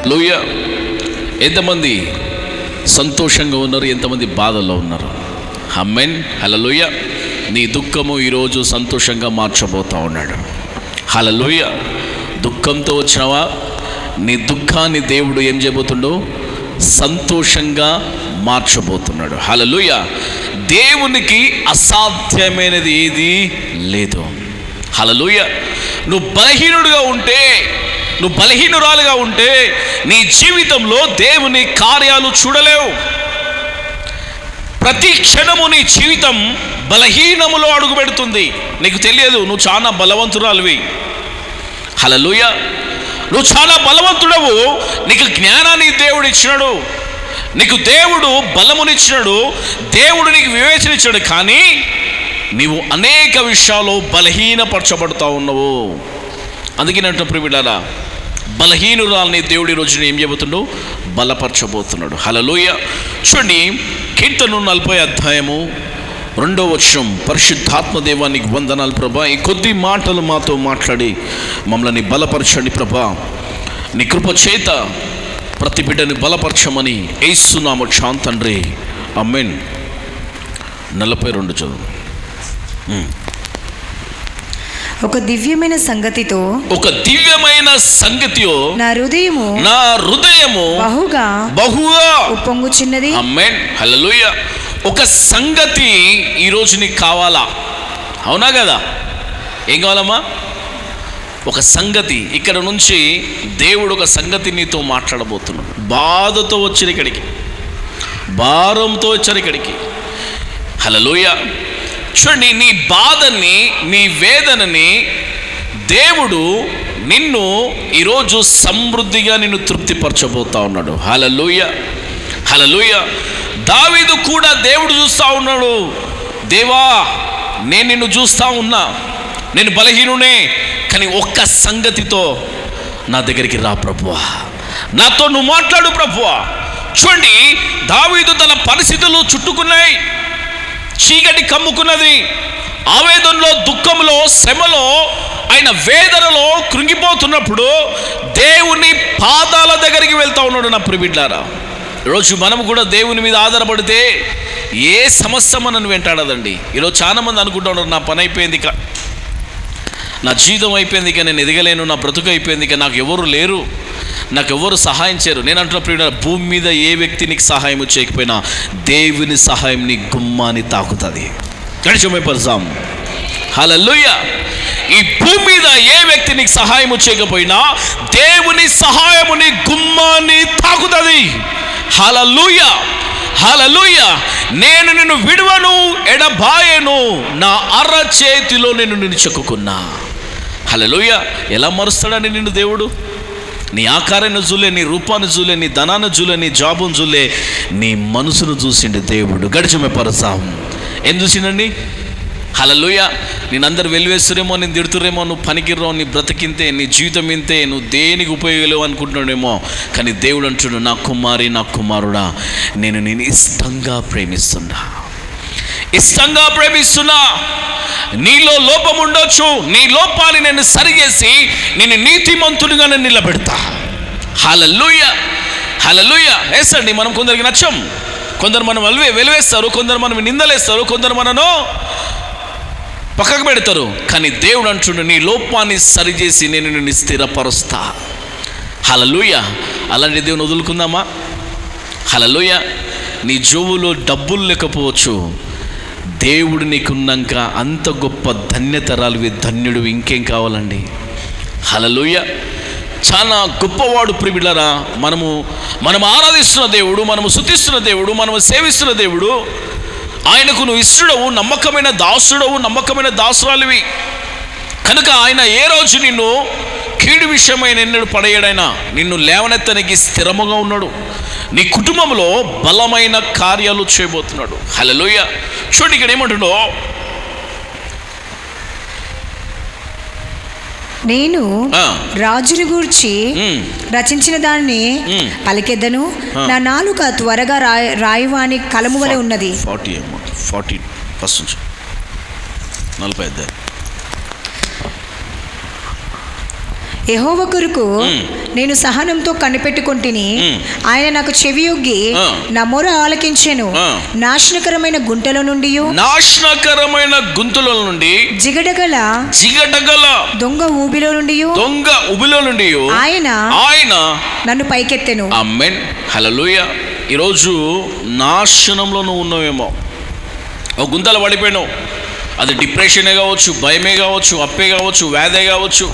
హల్లెలూయా. ఎంతమంది సంతోషంగా ఉన్నారు, ఎంతమంది బాధల్లో ఉన్నారు? ఆమేన్. హల్లెలూయా. నీ దుఃఖము ఈరోజు సంతోషంగా మార్చబోతా ఉన్నాడు. హల్లెలూయా. దుఃఖంతో వచ్చినవా, నీ దుఃఖాన్ని దేవుడు ఏం చేయబోతుండో సంతోషంగా మార్చబోతున్నాడు. హల్లెలూయా. దేవునికి అసాధ్యమైనది ఏది లేదు. హల్లెలూయా. నువ్వు బలహీనుడిగా ఉంటే, నువ్వు బలహీనురాలుగా ఉంటే నీ జీవితంలో దేవుని కార్యాలు చూడలేవు. ప్రతి క్షణము నీ జీవితం బలహీనములో అడుగు పెడుతుంది. నీకు తెలియదు, నువ్వు చాలా బలవంతురాలివి. హల్లెలూయా. నువ్వు చాలా బలవంతుడవు. నీకు జ్ఞానాన్ని దేవుడు ఇచ్చినాడు, నీకు దేవుడు బలమునిచ్చినాడు, దేవుడు నీకు వివేచన ఇచ్చాడు. కానీ నీవు అనేక విషయాల్లో బలహీనపరచబడుతూ ఉన్నావు. అందుకే అంటే ప్రియమిత్రులారా, బలహీనురాల్ని దేవుడి రోజున ఏం చేయబోతుండో బలపరచబోతున్నాడు. హల్లెలూయా. చూడండి, కీర్తన 40 అధ్యాయము 2వ వచనం. పరిశుద్ధాత్మ దేవానికి వందనాలు ప్రభా, ఈ కొద్ది మాటలు మాతో మాట్లాడి మమ్మల్ని బలపరచండి ప్రభా. నీ కృప చేత ప్రతి బిడ్డని బలపరచమని యేసునామమున తండ్రి, ఆమేన్. 42 చదువు. ఒక దివ్యమైన సంగతితో నా హృదయము బహుగా ఉప్పొంగుచున్నది. ఆమేన్. హల్లెలూయా. ఒక సంగతి ఈరోజు నీకు కావాలా? అవునా కదా? ఏం కావాలమ్మా? ఒక సంగతి. ఇక్కడ నుంచి దేవుడు ఒక సంగతి నీతో మాట్లాడబోతున్నాడు. బాధతో వచ్చారు ఇక్కడికి, భారంతో వచ్చారు ఇక్కడికి. హల్లెలూయా. చూడండి, నీ బాధని, నీ వేదనని దేవుడు నిన్ను ఈరోజు సమృద్ధిగా నిన్ను తృప్తిపరచబోతా ఉన్నాడు. హల్లెలూయా. హల్లెలూయా. దావీదు కూడా దేవుడు చూస్తూ ఉన్నాడు. దేవా, నేను నిన్ను చూస్తూ ఉన్నా, నేను బలహీనునే, కానీ ఒక్క సంగతితో నా దగ్గరికి రా ప్రభువా, నాతో నువ్వు మాట్లాడు ప్రభువా. చూడండి, దావీదు తన పరిస్థితులు చుట్టుకున్నాయి, చీకటి కమ్ముకున్నది, ఆవేదనలో, దుఃఖంలో, శ్రమలో, ఆయన వేదనలో కృంగిపోతున్నప్పుడు దేవుని పాదాల దగ్గరికి వెళ్తా ఉన్నాడు. నా ప్రియబిడ్డలారా, ఈరోజు మనం కూడా దేవుని మీద ఆధారపడితే ఏ సమస్య మనల్ని వెంటాడదండి. ఈరోజు చాలామంది అనుకుంటా ఉన్నారు, నా పని అయిపోయింది ఇక, నా జీవితం అయిపోయింది ఇక, నేను ఎదగలేను, నా బ్రతుకు అయిపోయింది ఇక, నాకు ఎవరు లేరు, నాకు ఎవరు సహాయం చేయరు. నేను అంటున్నప్పుడు భూమి మీద ఏ వ్యక్తి నీకు సహాయం చేయకపోయినా దేవుని సహాయం నీ గుమ్మాన్ని తాకుతుంది. గడిచిపోయిపోతాం. హల్లెలూయా. ఈ భూమి మీద ఏ వ్యక్తి నీకు సహాయం చేయకపోయినా దేవుని సహాయము నీ గుమ్మాన్ని తాకుతుంది. హల్లెలూయా. హల్లెలూయా. నేను నిన్ను విడువను, ఎడబాయను, నా అరచేతిలో నిన్ను చెక్కుకున్నా. హల్లెలూయా. ఎలా మరుస్తాడని నిన్ను దేవుడు? నీ ఆకారాన్ని చూలే, నీ రూపాన్ని చూలే, నీ ధనాన్ని చూలే, నీ జాబును చూలే, నీ మనసును చూసిండు దేవుడు. గడిచిపోతాం. ఏం చూసిండండి? హల్లెలూయా. నేను అందరు వెలివేస్తురేమో, నేను తిడుతురేమో, నువ్వు పనికిరావు, నీ బ్రతికింతే, నీ జీవితం ఇంతే, నువ్వు దేనికి ఉపయోగలేవు అనుకుంటున్నాడేమో, కానీ దేవుడు అంటున్నాడు, నా కుమారి, నా కుమారుడా, నేను ఇష్టంగా ప్రేమిస్తున్నా, ఇష్టంగా ప్రేమిస్తున్నా. నీలో లోపం ఉండొచ్చు, నీ లోపాన్ని నేను సరిచేసి నేను నీతిమంతుడిగా నేను నిలబెడతా. హల్లెలూయా. హల్లెలూయా. వేసండి, మనం కొందరికి నచ్చం, కొందరు మనం వెలివేస్తారు, కొందరు మనం నిందలేస్తారు, కొందరు మనను పక్కకు పెడతారు. కానీ దేవుడు అంటున్నాడు, నీ లోపాన్ని సరిచేసి నేను నిన్ను స్థిరపరుస్తా. హల్లెలూయా. అలాంటి దేవుని వదులుకుందామా? హల్లెలూయా. నీ జోబులో డబ్బులు లేకపోవచ్చు, దేవుడు నీకున్నాక అంత గొప్ప ధన్యతరాలు, ధన్యుడు, ఇంకేం కావాలండి? హల్లెలూయా. చాలా గొప్పవాడు ప్రియమిత్రులారా. మనము ఆరాధిస్తున్న దేవుడు, మనము స్తుతిస్తున్న దేవుడు, మనము సేవిస్తున్న దేవుడు. ఆయనకు నువ్వు ఇష్టడవు, నమ్మకమైన దాసుడవు, నమ్మకమైన దాసురాలివి. కనుక ఆయన ఏ రోజు నిన్ను కీడు విషయమైన ఎన్నడు పడేయడైనా నిన్ను లేవనెత్తనికి స్థిరముగా ఉన్నాడు. నీ కుటుంబంలో బలమైన కార్యాలు చేయబోతున్నాడు. హల్లెలూయా. చూడండి, ఇక్కడ ఏమంటున్నాడు, నేను రాజుని గూర్చి రచించిన దాన్ని పలికెద్దను, నా నాలుక త్వరగా రాయవాని కలము వలె ఉన్నది. 40 40 యెహోవా కొరకు నేను సహనంతో కనిపెట్టుకొంటిని. ఆయన నాకు చెవియొగ్గి నా మొర ఆలకించెను. నాశనకరమైన గుంటల నుండి జిగటగల దొంగ ఊబిలో నుండి ఆయన నన్ను పైకెత్తెను. ఆమేన్, హల్లెలూయా. ఈరోజు నాశనంలో నువ్వు ఉన్నావేమో, ఒక గుంతలు పడిపోయినావు. అది డిప్రెషనే కావచ్చు, భయమే కావచ్చు, అప్పే కావచ్చు, వ్యాధే కావచ్చు,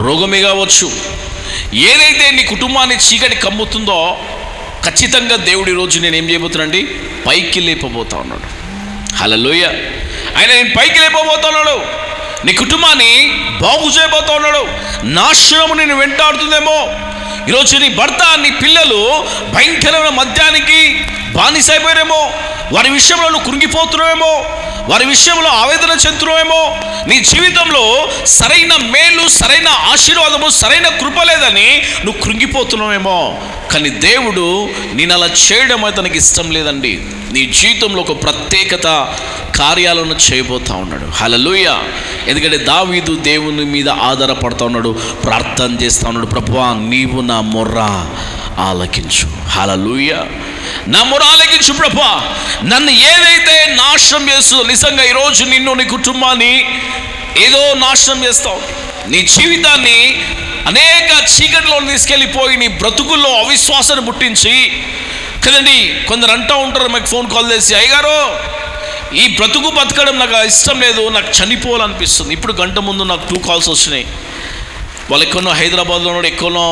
రోగమే కావచ్చు. ఏదైతే నీ కుటుంబాన్ని చీకటి కమ్ముతుందో ఖచ్చితంగా దేవుడు ఈరోజు నేను ఏం చేయబోతున్నాండి, పైకి లేపబోతా ఉన్నాడు. హల్లెలూయా. ఆయన నేను పైకి లేపబోతా ఉన్నాడు. నీ కుటుంబాన్ని బాగు చేయబోతా ఉన్నాడు. నాశనము నేను వెంటాడుతుందేమో. ఈరోజు నీ భర్త, నీ పిల్లలు భయంకరమైన మద్యానికి బానిసైపోయారేమో. వారి విషయంలో నువ్వు కృంగిపోతున్నావేమో, వారి విషయంలో ఆవేదన చెందుతున్నావేమో. నీ జీవితంలో సరైన మేలు, సరైన ఆశీర్వాదము, సరైన కృప లేదని నువ్వు కృంగిపోతున్నావేమో. కానీ దేవుడు నేను అలా చేయడం అతనికి ఇష్టం లేదండి. నీ జీవితంలో ఒక ప్రత్యేకత కార్యాలను చేయబోతా ఉన్నాడు. హల్లెలూయా. ఎందుకంటే దావీదు దేవుని మీద ఆధారపడతా ఉన్నాడు, ప్రార్థన చేస్తా ఉన్నాడు. ప్రభువా, నీవు నా మొర్ర ఆలకించు. హల్లెలూయా. నా మొర ఆలకించు ప్రభువా. నన్ను ఏదైతే నాశనం చేస్తుందో, నిజంగా ఈరోజు నిన్ను, నీ కుటుంబాన్ని ఏదో నాశనం చేస్తావు. నీ జీవితాన్ని అనేక చీకటిలో తీసుకెళ్ళిపోయి నీ బ్రతుకుల్లో అవిశ్వాసాన్ని పుట్టించి కదండి. కొందరు అంటూ ఉంటారు, మాకు ఫోన్ కాల్ చేసి, అయ్యగారు ఈ బ్రతుకు బతకడం నాకు ఇష్టం లేదు, నాకు చనిపోవాలనిపిస్తుంది. ఇప్పుడు గంట ముందు నాకు 2 కాల్స్ వచ్చినాయి. వాళ్ళు ఎక్కడో హైదరాబాద్లో ఉన్నాడు, ఎక్కడో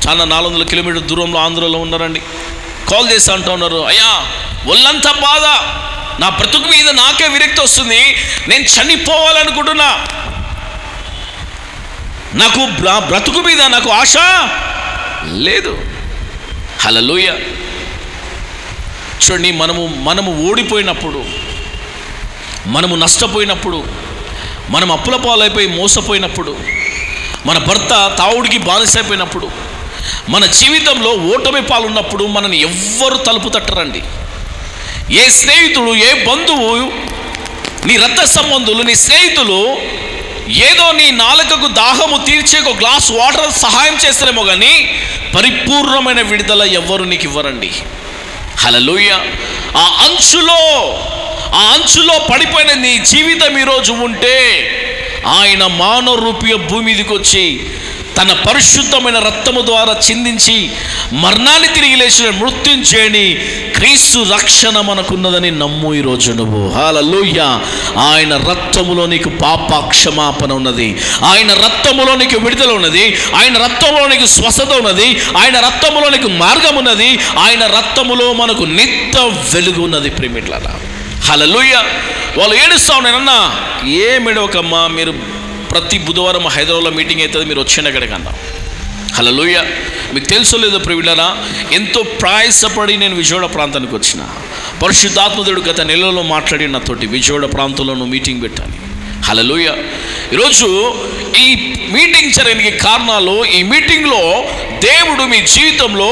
చాలా 400 కిలోమీటర్ దూరంలో ఆంధ్రలో ఉన్నారండి. కాల్ చేసి అంటూ ఉన్నారు, అయ్యా ఒళ్ళంతా బాధ, నా బ్రతుకు మీద నాకే విరక్తి వస్తుంది, నేను చనిపోవాలనుకుంటున్నా, నాకు బ్రతుకు మీద నాకు ఆశ లేదు. హల్లెలూయా. చూడండి, మనము ఓడిపోయినప్పుడు, మనము నష్టపోయినప్పుడు, మనం అప్పుల పాలైపోయి మోసపోయినప్పుడు, మన భర్త తావుడికి బానిసైపోయినప్పుడు, మన జీవితంలో ఓటమి పాలున్నప్పుడు మనని ఎవ్వరు తలుపు తట్టరండి. ఏ స్నేహితుడు, ఏ బంధువు, నీ రక్త సంబంధులు, నీ స్నేహితులు ఏదో నీ నాలుకకు దాహము తీర్చే ఒక గ్లాస్ వాటర్ సహాయం చేస్తారేమో కానీ పరిపూర్ణమైన విడుదల ఎవ్వరు నీకు ఇవ్వరండి. హల్లెలూయా. ఆ అంచులో పడిపోయిన నీ జీవితం ఈరోజు ఉంటే ఆయన మానవ రూపీయ భూమి మీదకి వచ్చి తన పరిశుద్ధమైన రక్తము ద్వారా చిందించి మరణాన్ని తిరిగి లేచిన మృత్యుంచేయని క్రీస్తు రక్షణ మనకున్నదని నమ్ము ఈరోజు నువ్వు. హల్లెలూయా. ఆయన రక్తములో నీకు పాప క్షమాపణ ఉన్నది, ఆయన రక్తములో నీకు విడుదల ఉన్నది, ఆయన రక్తములో నీకు స్వస్థత ఉన్నది, ఆయన రక్తములో నీకు మార్గం ఉన్నది, ఆయన రక్తములో మనకు నిత్య వెలుగు ఉన్నది. ప్రియమిట్లారా, హల్లెలూయా. వాళ్ళు ఏడుస్తా ఉన్నారన్నా, ఏమిడవకమ్మా, మీరు ప్రతి బుధవారం హైదరాబాద్లో మీటింగ్ అవుతుంది, మీరు వచ్చిన అక్కడికన్నా. హల్లెలూయా. మీకు తెలుసో లేదో ప్రియులారా, ఎంతో ప్రయాసపడి నేను విజయవాడ ప్రాంతానికి వచ్చిన. పరిశుద్ధాత్మదేవుడు గత నెలలో మాట్లాడి నాతోటి విజయవాడ ప్రాంతంలో నువ్వు మీటింగ్ పెట్టాలి. హల్లెలూయా. ఈరోజు ఈ మీటింగ్ జరగడానికి కారణాలు, ఈ మీటింగ్లో దేవుడు మీ జీవితంలో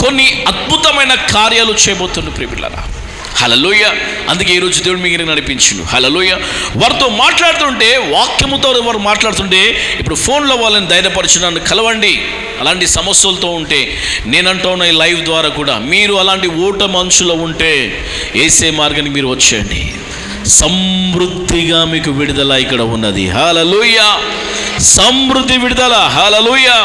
కొన్ని అద్భుతమైన కార్యాలు చేయబోతున్నాడు ప్రియులారా. హల్లెలూయా. అందుకే ఈరోజు దేవుడు మీకు నడిపించిండు. హల్లెలూయా. వారితో మాట్లాడుతుంటే, వాక్యముతో వారు మాట్లాడుతుంటే, ఇప్పుడు ఫోన్లో వాళ్ళని ధైర్యపరిచి నన్ను కలవండి. అలాంటి సమస్యలతో ఉంటే నేనంటూ ఉన్న ఈ లైవ్ ద్వారా కూడా మీరు అలాంటి ఓటమి అంచులో ఉంటే యేసే మార్గానికి మీరు వచ్చేయండి. సమృద్ధిగా మీకు విడుదల ఇక్కడ ఉన్నది. హల్లెలూయా. సమృద్ధి విడుదల. హల్లెలూయా.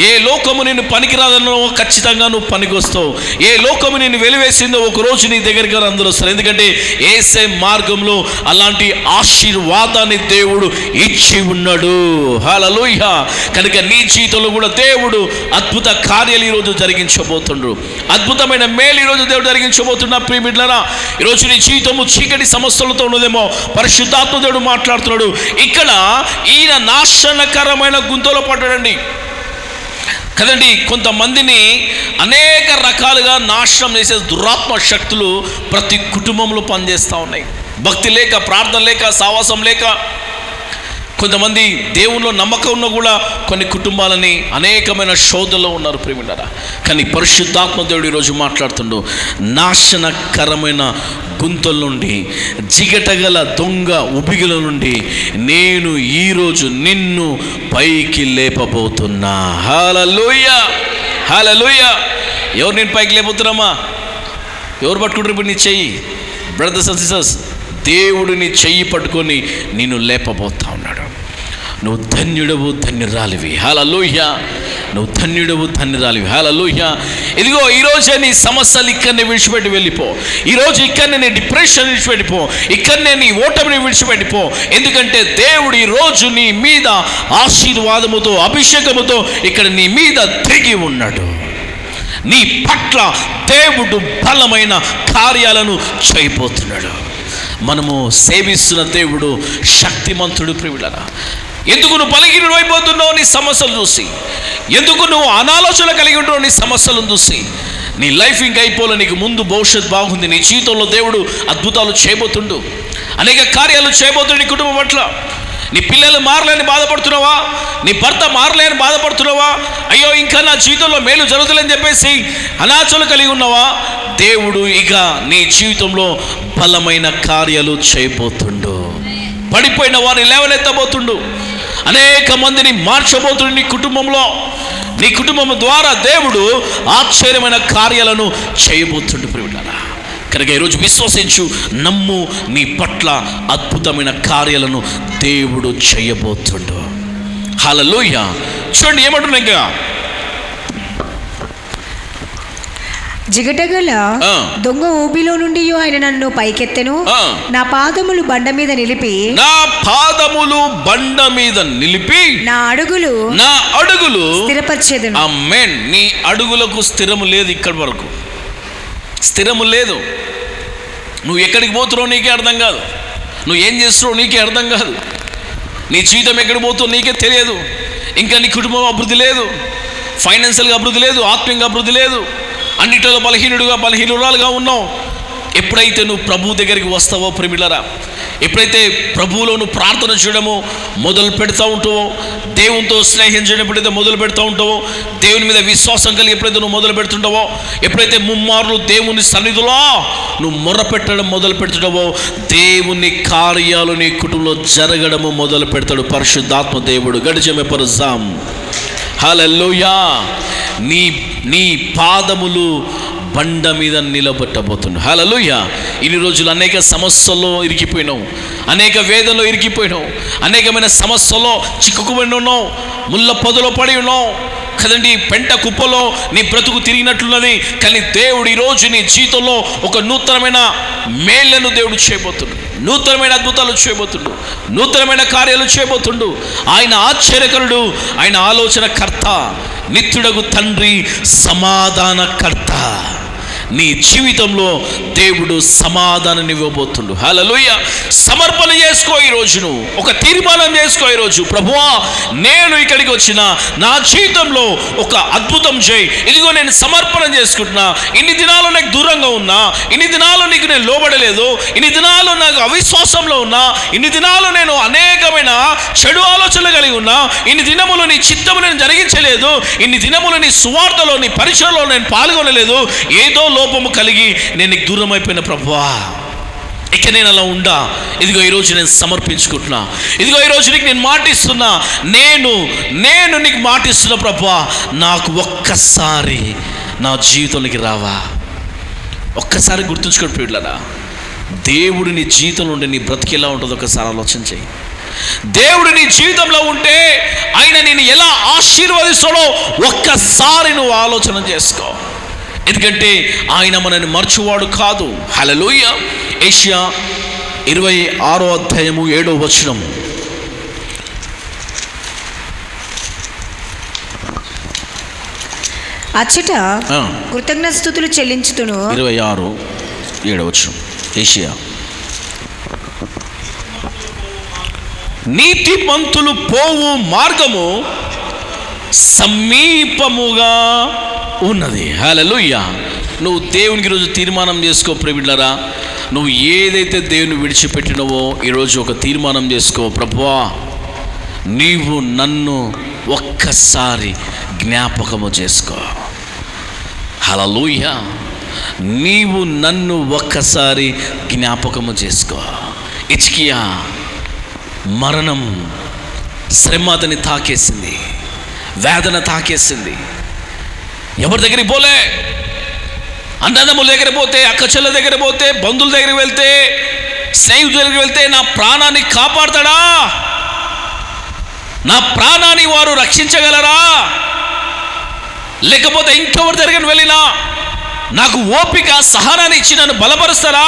ఏ లోకము నిన్ను పనికిరాదన్నో ఖచ్చితంగా నువ్వు పనికొస్తావు. ఏ లోకము నిన్ను వెలివేసిందో ఒకరోజు నీ దగ్గరికి అందరూ వస్తారు. ఎందుకంటే యేసే మార్గంలో అలాంటి ఆశీర్వాదాన్ని దేవుడు ఇచ్చి ఉన్నాడు. హల్లెలూయా. కనుక నీ జీవితంలో కూడా దేవుడు అద్భుత కార్యాలు ఈరోజు జరిగించబోతుండ్రు. అద్భుతమైన మేలు ఈరోజు దేవుడు జరిగించబోతున్నా. ప్రియమిట్లరా, ఈరోజు నీ జీవితము చీకటి సమస్యలతో ఉన్నదేమో, పరిశుద్ధాత్మ దేవుడు మాట్లాడుతున్నాడు. ఇక్కడ ఈయన నాశనకరమైన గుంతలో పడ్డాడండి కదండి. కొంతమందిని అనేక రకాలుగా నాశనం చేసే దురాత్మ శక్తులు ప్రతి కుటుంబంలో పనిచేస్తూ ఉన్నాయి. భక్తి లేక, ప్రార్థన లేక, సావాసం లేక కొంతమంది దేవుల్లో నమ్మకం ఉన్న కూడా కొన్ని కుటుంబాలని అనేకమైన శోధనలో ఉన్నారు ప్రేమిలారా. కానీ పరిశుద్ధాత్మ దేవుడు ఈరోజు మాట్లాడుతుండు, నాశనకరమైన గుంతల నుండి, జిగటగల దొంగ ఉబిగుల నుండి నేను ఈరోజు నిన్ను పైకి లేపబోతున్నా. హల్లెలూయా, హల్లెలూయా. ఎవరు నేను పైకి లేపుతున్నామా? ఎవరు పట్టుకుంటారు ఇప్పుడు నీ చెయ్యి? బ్రదర్స్ అండ్ సిస్టర్స్, దేవుడు నీ చెయ్యి పట్టుకొని నిన్ను లేపబోతా ఉన్నాడు. నువ్వు ధన్యుడవు, ధన్యురాలివి. హల్లెలూయా. నువ్వు ధన్యుడవు, ధన్యురాలివి. హల్లెలూయా. ఇదిగో ఈరోజే నీ సమస్యలు ఇక్కడనే విడిచిపెట్టి వెళ్ళిపో. ఈరోజు ఇక్కడనే నీ డిప్రెషన్ విడిచిపెట్టిపో. ఇక్కడనే నీ ఓటమిని విడిచిపెట్టిపో. ఎందుకంటే దేవుడు ఈరోజు నీ మీద ఆశీర్వాదముతో, అభిషేకముతో ఇక్కడ నీ మీద దిగి ఉన్నాడు. నీ పట్ల దేవుడు బలమైన కార్యాలను చేయబోతున్నాడు. మనము సేవిస్తున్న దేవుడు శక్తిమంతుడు ప్రియులారా. ఎందుకు నువ్వు బలహీనుడు అయిపోతున్నావు నీ సమస్యలు చూసి? ఎందుకు నువ్వు అనాలోచన కలిగి ఉంటున్నావు నీ సమస్యలను చూసి? నీ లైఫ్ ఇంకా అయిపోలే, నీకు ముందు భవిష్యత్తు బాగుంది. నీ జీవితంలో దేవుడు అద్భుతాలు చేయబోతుండు, అనేక కార్యాలు చేయబోతుండు నీ కుటుంబం పట్ల. నీ పిల్లలు మారలేని బాధపడుతున్నావా? నీ భర్త మారలేని బాధపడుతున్నావా? అయ్యో ఇంకా నా జీవితంలో మేలు జరుగుతుందని చెప్పేసి అనాచలు కలిగి ఉన్నావా? దేవుడు ఇక నీ జీవితంలో బలమైన కార్యాలు చేయబోతుండు. పడిపోయిన వారిని లేవనెత్తబోతుండు. అనేక మందిని మార్చబోతుండు నీ కుటుంబంలో. నీ కుటుంబం ద్వారా దేవుడు ఆశ్చర్యమైన కార్యాలను చేయబోతుండు ప్రియులారా. కనుక ఈరోజు విశ్వసించు, నమ్ము, నీ పట్ల అద్భుతమైన కార్యాలను దేవుడు చేయబోతుండు. హల్లెలూయా. చూడండి ఏమంటున్నా, ఇంకా జిగటగల దొంగ ఊబిలో నుండి ఆయన నన్ను పైకెత్తెను, నా పాదములు బండ మీద నిలిపి, నా పాదములు బండ మీద నిలిపి, నా అడుగులు స్థిరపరిచెదను. ఆమేన్. నీ అడుగులకు స్థిరము లేదు, ఇక్కడి వరకు స్థిరము లేదు. నువ్వు ఎక్కడికి పోతున్నావు నీకే అర్థం కాదు. నువ్వు ఏం చేస్తున్నావు నీకే అర్థం కాదు. నీ జీవితం ఎక్కడికి పోతుందో నీకే తెలియదు. ఇంకా నీ కుటుంబం అభివృద్ధి లేదు, ఫైనాన్షియల్గా అభివృద్ధి లేదు, ఆత్మీయంగా అభివృద్ధి లేదు. అన్నిటిలో బలహీనురాలుగా ఉన్నావు. ఎప్పుడైతే నువ్వు ప్రభు దగ్గరికి వస్తావో ప్రియులారా, ఎప్పుడైతే ప్రభువులో నువ్వు ప్రార్థన చేయడము మొదలు పెడతా ఉంటావో, దేవునితో స్నేహం చేయడం ఎప్పుడైతే మొదలు పెడతా ఉంటావో, దేవుని మీద విశ్వాసం కలిగి ఎప్పుడైతే నువ్వు మొదలు పెడుతుంటావో, ఎప్పుడైతే ముమ్మార్లు దేవుని సన్నిధిలో నువ్వు మొర్ర పెట్టడం మొదలు పెడుతుంటావో, దేవుని కార్యాలు నీ కుటుంబంలో జరగడము మొదలు పెడతాడు పరిశుద్ధాత్మ దేవుడు. గడిచెమే పరుజాం. హల్లెలూయా. నీ పాదములు బండ మీద నిలబెట్టబోతున్నాడు. హల్లెలూయా. ఇన్ని రోజులు అనేక సమస్యల్లో ఇరికిపోయినావు, అనేక వేదనలో ఇరికిపోయినావు, అనేకమైన సమస్యల్లో చిక్కుకుపోయి ఉన్నావు, ముళ్ళ పొదలో పడి ఉన్నావు కదండి. పెంట కుప్పలో నీ బ్రతుకు తిరిగినట్లున్నది. కానీ దేవుడు ఈరోజు నీ జీవితంలో ఒక నూతనమైన మేళ్లను దేవుడు చేయబోతున్నాడు, నూతనమైన అద్భుతాలు చేయబోతుండు, నూతనమైన కార్యాలు చేయబోతుండు. ఆయన ఆశ్చర్యకరుడు, ఆయన ఆలోచనకర్త, నిత్యుడగు తండ్రి, సమాధానకర్త. నీ జీవితంలో దేవుడు సమాధానం ఇవ్వబోతుండు. హల్లెలూయా. సమర్పణ చేసుకో. ఈరోజు నువ్వు ఒక తీర్మానం చేసుకో. ఈరోజు ప్రభువా, నేను ఇక్కడికి వచ్చిన నా జీవితంలో ఒక అద్భుతం చేయి. ఇదిగో నేను సమర్పణ చేసుకుంటున్నా. ఇన్ని దినాలు నాకు దూరంగా ఉన్నా, ఇన్ని దినాలు నీకు నేను లోబడలేదు, ఇన్ని దినాలు నాకు అవిశ్వాసంలో ఉన్నా, ఇన్ని దినాలు నేను అనేకమైన చెడు ఆలోచనలు కలిగి ఉన్నా, ఇన్ని దినములు నీ చిత్తము నేను జరిగించలేదు, ఇన్ని దినములు నీ సువార్తలో నీ పరిచయలో నేను పాల్గొనలేదు, ఏదో లోపము కలిగి నేను నీకు దూరం అయిపోయిన ప్రభువా, ఇక నేను అలా ఉండా. ఇదిగో ఈరోజు నేను సమర్పించుకుంటున్నా. ఇదిగో ఈరోజు నీకు నేను మాటిస్తున్నా. నేను నీకు మాటిస్తున్నా ప్రభువా, నాకు ఒక్కసారి నా జీవితంలోకి రావా. ఒక్కసారి గుర్తుంచుకోండి ప్రియులారా, దేవుడు నీ జీవితంలో ఉంటే నీ బ్రతికి ఎలా ఉంటుందో ఒకసారి ఆలోచన చేయి. దేవుడు నీ జీవితంలో ఉంటే ఆయన నేను ఎలా ఆశీర్వదిస్తాడో ఒక్కసారి నువ్వు ఆలోచన చేసుకో. ఎందుకంటే ఆయన మనని మర్చువాడు కాదు. హల్లెలూయా. యెషయా 26:7 అచ్చట కృతజ్ఞతాస్తుతులు చెల్లించుతును. 26:7 యెషయా. నీతిమంతులు పోవు మార్గము సమీపముగా ఉన్నది. హల్లెలూయా. నువ్వు దేవునికి ఈరోజు తీర్మానం చేసుకో ప్రియులారా. నువ్వు ఏదైతే దేవుని విడిచిపెట్టినవో ఈరోజు ఒక తీర్మానం చేసుకో. ప్రభువా, నీవు నన్ను ఒక్కసారి జ్ఞాపకము చేసుకో. హల్లెలూయా. నీవు నన్ను ఒక్కసారి జ్ఞాపకము చేసుకో. హిజ్కియా మరణం, శ్రమ అతన్ని తాకేసింది, వేదన తాకేసింది. ఎవరి దగ్గరికి పోలే, అన్నదమ్ముల దగ్గర పోతే, అక్క చెల్లెల దగ్గర పోతే, బంధువుల దగ్గరికి వెళ్తే, స్నేహితుల దగ్గరికి వెళ్తే నా ప్రాణాన్ని కాపాడతాడా, నా ప్రాణాన్ని వారు రక్షించగలరా, లేకపోతే ఇంకెవరి దగ్గరికి వెళ్ళినా నాకు ఓపిక సహనాన్ని ఇచ్చి నన్ను బలపరుస్తారా?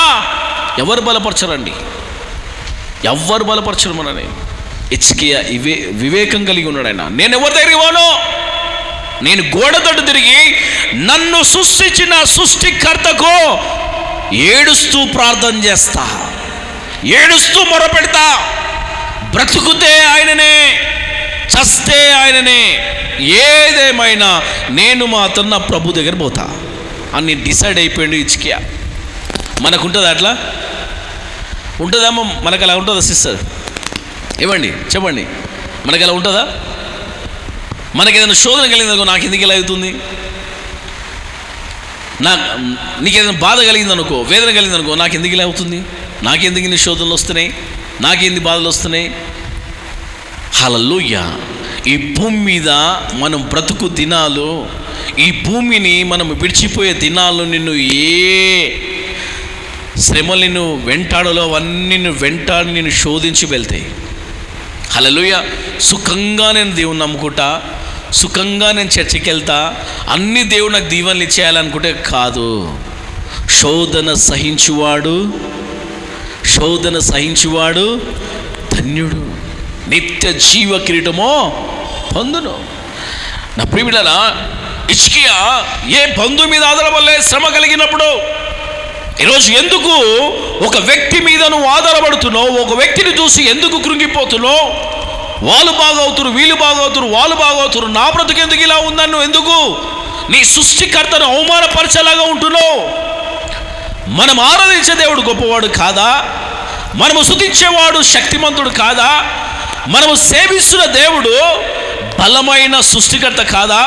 ఎవరు బలపరచరండి, ఎవ్వరు బలపరచరు మనని. హిజ్కియా వివేకం కలిగి ఉన్నాడు ఆయన. నేను ఎవరి దగ్గరికి పోను, నేను గోడ తట్టు తిరిగి నన్ను సృష్టించిన సృష్టికర్తకు ఏడుస్తూ ప్రార్థన చేస్తా, ఏడుస్తూ మొరపెడతా. బ్రతుకుతే ఆయననే, చస్తే ఆయననే, ఏదేమైనా నేను మాత్రం నా ప్రభు దగ్గర పోతా అని డిసైడ్ అయిపోయాడు హిజ్కియా. మనకుంటుందా అట్లా? ఉంటుందమ్మా? మనకు అలా ఉంటుందా సిస్టర్? ఇవ్వండి, చెప్పండి, మనకి అలా ఉంటుందా? మనకి ఏదైనా శోధన కలిగిందనుకో, నాకు ఎందుకు ఇలా అవుతుంది, నీకేదైనా బాధ కలిగిందనుకో, వేదన కలిగిందనుకో, నాకు ఎందుకు ఇలా అవుతుంది, నాకెందుకు ఇన్ని శోధనలు వస్తున్నాయి, నాకెందుకు బాధలు వస్తున్నాయి? హల్లెలూయా. ఈ భూమి మీద మనం బ్రతుకు దినాలు, ఈ భూమిని మనం విడిచిపోయే దినాలు నిన్ను ఏ శ్రమలు నిన్ను వెంటాడలో అవన్నీ నిన్ను వెంటాడి నిన్ను శోధించి వెళ్తాయి. హల్లెలూయా. సుఖంగా నేను దేవుని నమ్ముకుంటా, సుఖంగా నేను చర్చికి వెళ్తా, అన్ని దేవుడు నాకు దీవెనలు ఇచ్చేయాలనుకుంటే కాదు. శోధన సహించువాడు ధన్యుడు, నిత్య జీవ కిరీటమో పొందును. నా ప్రియమిత్రులారా, హిజ్కియా ఏ బంధువు మీద ఆధారపడలే. శ్రమ కలిగినప్పుడు ఈరోజు ఎందుకు ఒక వ్యక్తి మీద నువ్వు ఆధారపడుతున్నావు? ఒక వ్యక్తిని చూసి ఎందుకు కృంగిపోతున్నావు? వాళ్ళు బాగవుతురు, వీళ్ళు బాగవుతురు, వాళ్ళు బాగవుతురు, నా బ్రతుకు ఎందుకు ఇలా ఉందని నువ్వు ఎందుకు నీ సృష్టికర్తను అవమానపరిచేలాగా ఉంటున్నావు? మనం ఆరాధించే దేవుడు గొప్పవాడు కాదా? మనము స్తుతించేవాడు శక్తిమంతుడు కాదా? మనము సేవిస్తున్న దేవుడు బలమైన సృష్టికర్త కాదా?